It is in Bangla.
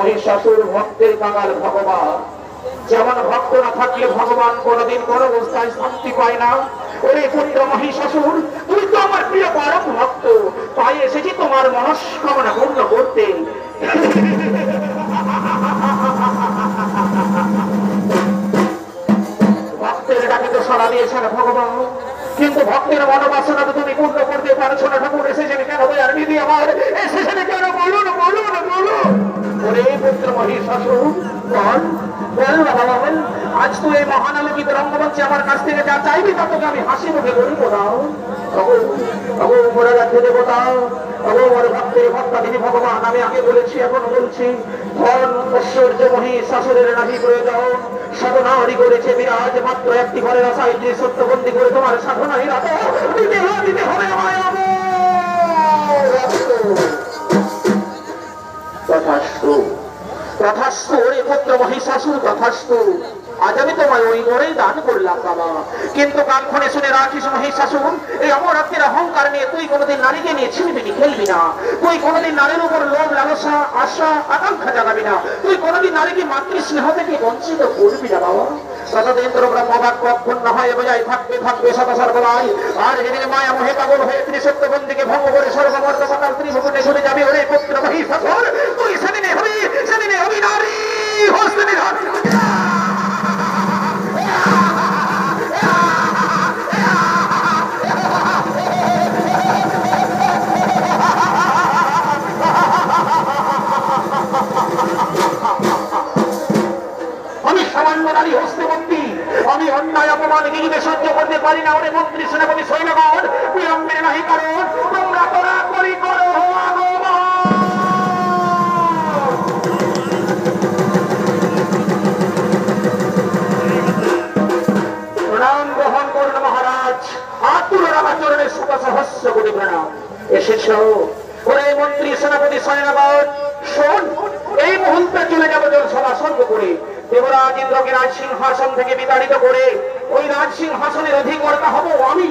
মহিষাসুর ভক্তের কাঙাল ভগবান। যেমন ভক্ত না থাকলে ভগবান কোনদিন কোন অবস্থায় শান্তি পায় না। ওরে পুত্র মহিষাসুর, তুই তো আমার প্রিয় পরম ভক্ত, তাই এসেছি তোমার মনস্কামনা পূর্ণ করতে। ভক্তের ডাকে তো সাড়া দিয়েছেন ভগবান, কিন্তু ভক্তের মনোবাসনা তো তুমি পূর্ণ করতে পারছো না। ঠাকুর এসেছেন কেন দয়ার বিধি আমার, এসেছেন কেন বলুন বলুন বলুন। ওরে পুত্র মহিষাসুর, বল বল বাবা বল, আজ তুই এই মহানালকিত রঙ্গমঞ্চে আমার কাছ থেকে যা চাইবি তা তোকে আমি হাসি মুখে করিব দাও। মোরা রাখে দেবতা, ওর ভক্তের ভক্তা দিদি ভগবান, আমি আগে বলেছি এখনো বলছি, ধন ঐশ্বর্য মহিষাসুরের নাহি প্রয়োজন। সাধনারি করেছে বিরাজ মাত্র একটি ঘরের আশায়, যে সত্যবন্দী করে তোমার সাধনাই রাত দিতে হবে আমায়। তথাস্তু তথাস্তু ওরে পুত্র মহিষাসুর, তথাস্তু। আজ আমি তোমায় ওই গড়েই দান করলাম বাবা, কিন্তু কানক্ষণে শুনে রাখিস মহিষাসুর, এই অমরাত্মের অহংকার নিয়ে তুই কোনোদিন নারীকে নিয়ে ছিনবি খেলবি না। তুই কোনোদিন নারীর উপর লোভ লালসা আশা আকাঙ্ক্ষা জাগাবি না। তুই কোনোদিন নারীকে মাতৃস্নেহ থেকে বঞ্চিত করবি না বাবা। ততদিন তোর ব্রহ্মবাক্য অক্ষুণ্ণ হয় বজায় থাকবে থাকবে সদা সর্বদাই। আর যেদিন মায়া মোহে পাগল হয়ে ত্রিসত্যবন্দীকে ভঙ্গ করে স্বর্গমর্ত পাতাল ত্রিভুবনে চলে যাবে ওরে পুত্র মহিষাসুর, তুই সেদিনে হবি নারী হস্তে নিধন। আমি সামান্য নারী হস্তবন্দী, আমি অন্যায় অপমান নিজেকে সহ্য করতে পারি না। ওরে মন্ত্রী সেনাপতি সৈন্যগণ, বিলম্বের নাহি কারণ, তোমরা করা করি করো প্রণাম গ্রহণ করুন মহারাজ। আতুর রামাচরণের সহস্র কোটি প্রণাম। এসেছ ওরে মন্ত্রী সেনাপতি সৈন্যগণ, শোন, এই মুহূর্তে চলে যাবো জলসভা স্বর্গ করে। দেবরাজ ইন্দ্রকে রাজ সিংহাসন থেকে বিতাড়িত করে ওই রাজ সিংহাসনের অধিকর্তা হব আমি।